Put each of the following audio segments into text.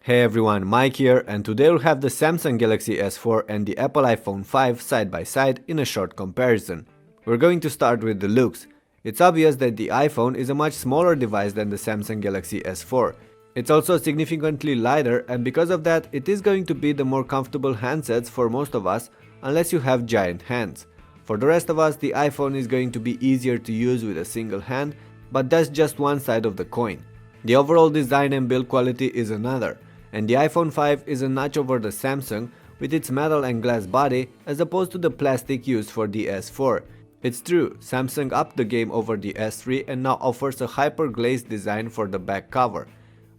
Hey everyone, Mike here, and today we'll have the Samsung Galaxy S4 and the Apple iPhone 5 side by side in a short comparison. We're going to start with the looks. It's obvious that the iPhone is a much smaller device than the Samsung Galaxy S4. It's also significantly lighter, and because of that, it is going to be the more comfortable handsets for most of us, unless you have giant hands. For the rest of us, the iPhone is going to be easier to use with a single hand, but that's just one side of the coin. The overall design and build quality is another, and the iPhone 5 is a notch over the Samsung with its metal and glass body as opposed to the plastic used for the S4. It's true, Samsung upped the game over the S3 and now offers a hyper glazed design for the back cover,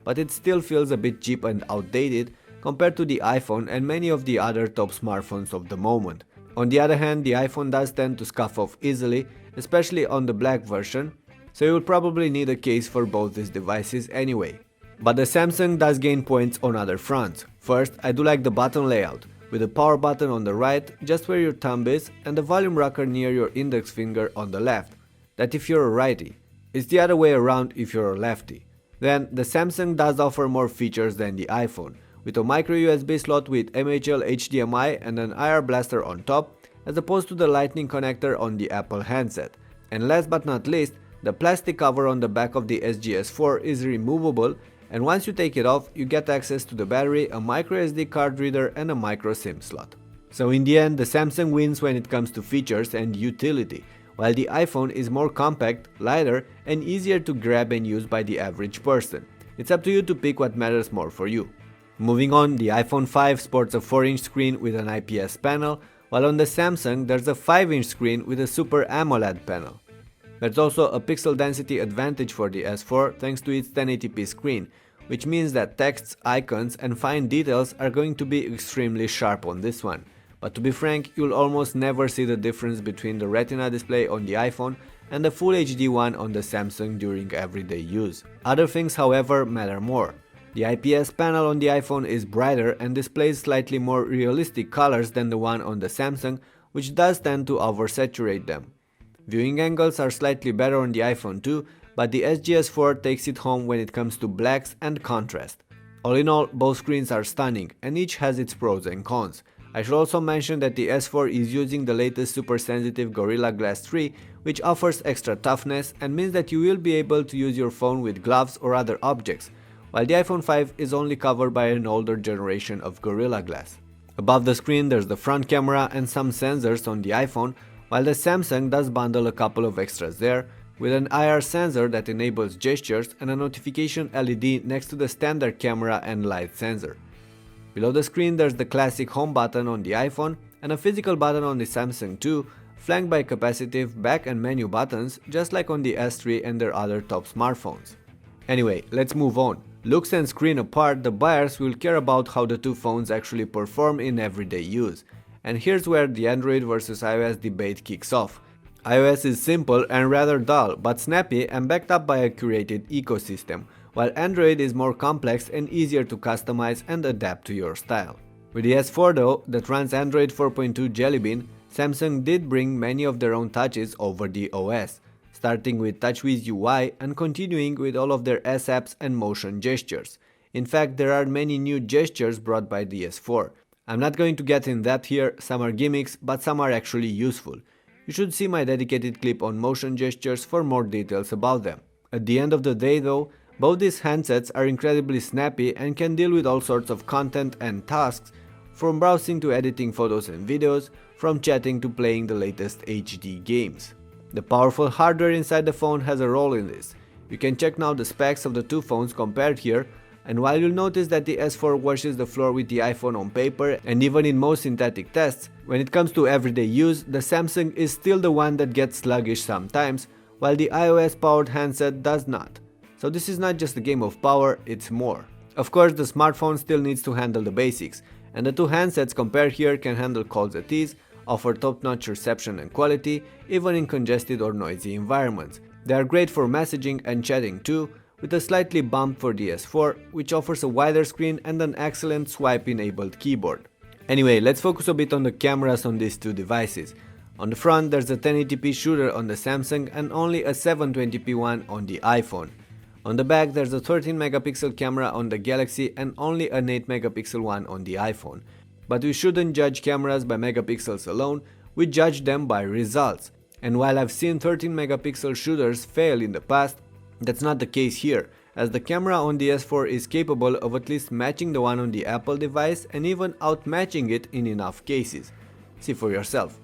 but it still feels a bit cheap and outdated compared to the iPhone and many of the other top smartphones of the moment. On the other hand, the iPhone does tend to scuff off easily, especially on the black version, so you will probably need a case for both these devices anyway. But the Samsung does gain points on other fronts. First, I do like the button layout, with the power button on the right, just where your thumb is, and the volume rocker near your index finger on the left. That if you're a righty. It's the other way around if you're a lefty. Then, the Samsung does offer more features than the iPhone, with a micro USB slot with MHL HDMI and an IR blaster on top, as opposed to the Lightning connector on the Apple handset. And last but not least, the plastic cover on the back of the SGS4 is removable, and once you take it off, you get access to the battery, a micro SD card reader and a micro SIM slot. So in the end, the Samsung wins when it comes to features and utility, while the iPhone is more compact, lighter and easier to grab and use by the average person. It's up to you to pick what matters more for you. Moving on, the iPhone 5 sports a 4-inch screen with an IPS panel, while on the Samsung there's a 5-inch screen with a Super AMOLED panel. There's also a pixel density advantage for the S4 thanks to its 1080p screen, which means that texts, icons and fine details are going to be extremely sharp on this one. But to be frank, you'll almost never see the difference between the Retina display on the iPhone and the Full HD one on the Samsung during everyday use. Other things, however, matter more. The IPS panel on the iPhone is brighter and displays slightly more realistic colors than the one on the Samsung, which does tend to oversaturate them. Viewing angles are slightly better on the iPhone too, but the SGS4 takes it home when it comes to blacks and contrast. All in all, both screens are stunning, and each has its pros and cons. I should also mention that the S4 is using the latest super sensitive Gorilla Glass 3, which offers extra toughness and means that you will be able to use your phone with gloves or other objects, while the iPhone 5 is only covered by an older generation of Gorilla Glass. Above the screen there's the front camera and some sensors on the iPhone, while the Samsung does bundle a couple of extras there, with an IR sensor that enables gestures and a notification LED next to the standard camera and light sensor. Below the screen there's the classic home button on the iPhone and a physical button on the Samsung too, flanked by capacitive back and menu buttons just like on the S3 and their other top smartphones. Anyway, let's move on. Looks and screen apart, the buyers will care about how the two phones actually perform in everyday use. And here's where the Android versus iOS debate kicks off. iOS is simple and rather dull, but snappy and backed up by a curated ecosystem, while Android is more complex and easier to customize and adapt to your style. With the S4 though, that runs Android 4.2 Jelly Bean, Samsung did bring many of their own touches over the OS, starting with TouchWiz UI and continuing with all of their S apps and motion gestures. In fact, there are many new gestures brought by the S4. I'm not going to get in that here, some are gimmicks, but some are actually useful. You should see my dedicated clip on motion gestures for more details about them. At the end of the day though, both these handsets are incredibly snappy and can deal with all sorts of content and tasks, from browsing to editing photos and videos, from chatting to playing the latest HD games. The powerful hardware inside the phone has a role in this. You can check now the specs of the two phones compared here, and while you'll notice that the S4 washes the floor with the iPhone on paper and even in most synthetic tests, when it comes to everyday use, the Samsung is still the one that gets sluggish sometimes, while the iOS powered handset does not. So this is not just a game of power, it's more. Of course, the smartphone still needs to handle the basics, and the two handsets compared here can handle calls at ease, offer top-notch reception and quality, even in congested or noisy environments. They are great for messaging and chatting too, with a slightly bump for the S4, which offers a wider screen and an excellent swipe-enabled keyboard. Anyway, let's focus a bit on the cameras on these two devices. On the front, there's a 1080p shooter on the Samsung and only a 720p one on the iPhone. On the back there's a 13 megapixel camera on the Galaxy and only an 8 megapixel one on the iPhone. But we shouldn't judge cameras by megapixels alone, we judge them by results. And while I've seen 13 megapixel shooters fail in the past, that's not the case here, as the camera on the S4 is capable of at least matching the one on the Apple device and even outmatching it in enough cases. See for yourself.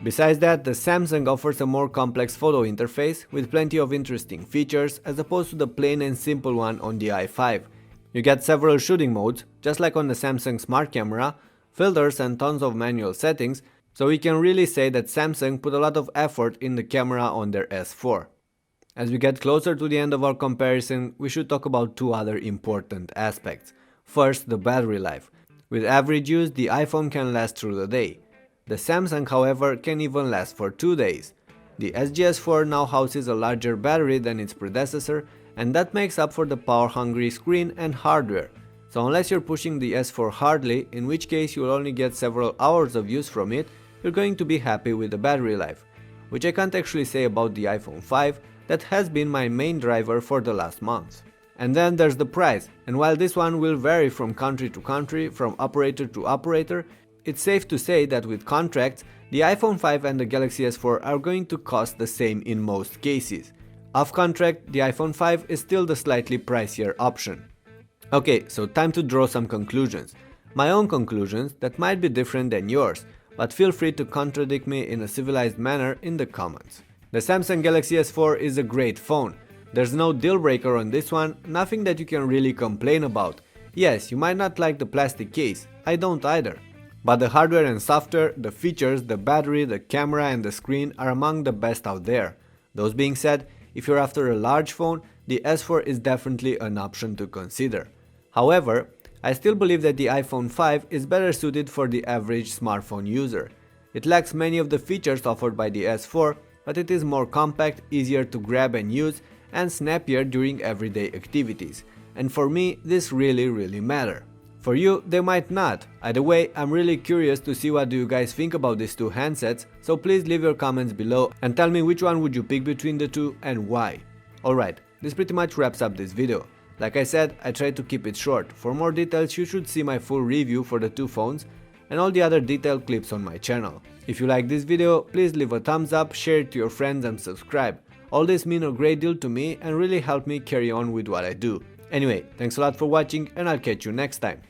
Besides that, the Samsung offers a more complex photo interface with plenty of interesting features as opposed to the plain and simple one on the i5. You get several shooting modes, just like on the Samsung Smart Camera, filters and tons of manual settings, so we can really say that Samsung put a lot of effort in the camera on their S4. As we get closer to the end of our comparison, we should talk about two other important aspects. First, the battery life. With average use, the iPhone can last through the day. The Samsung, however, can even last for 2 days. The SGS4 now houses a larger battery than its predecessor, and that makes up for the power-hungry screen and hardware. So unless you're pushing the S4 hardly, in which case you'll only get several hours of use from it, you're going to be happy with the battery life. Which I can't actually say about the iPhone 5, that has been my main driver for the last month. And then there's the price, and while this one will vary from country to country, from operator to operator, it's safe to say that with contracts, the iPhone 5 and the Galaxy S4 are going to cost the same in most cases. Off contract, the iPhone 5 is still the slightly pricier option. Okay, so time to draw some conclusions. My own conclusions that might be different than yours, but feel free to contradict me in a civilized manner in the comments. The Samsung Galaxy S4 is a great phone. There's no deal breaker on this one, nothing that you can really complain about. Yes, you might not like the plastic case, I don't either. But the hardware and software, the features, the battery, the camera and the screen are among the best out there. Those being said, if you're after a large phone, the S4 is definitely an option to consider. However, I still believe that the iPhone 5 is better suited for the average smartphone user. It lacks many of the features offered by the S4, but it is more compact, easier to grab and use, and snappier during everyday activities. And for me, this really matters. For you, they might not. Either way, I'm really curious to see what do you guys think about these two handsets, so please leave your comments below and tell me which one would you pick between the two and why. Alright, this pretty much wraps up this video. Like I said, I tried to keep it short. For more details, you should see my full review for the two phones and all the other detailed clips on my channel. If you like this video, please leave a thumbs up, share it to your friends and subscribe. All this means a great deal to me and really help me carry on with what I do. Anyway, thanks a lot for watching and I'll catch you next time.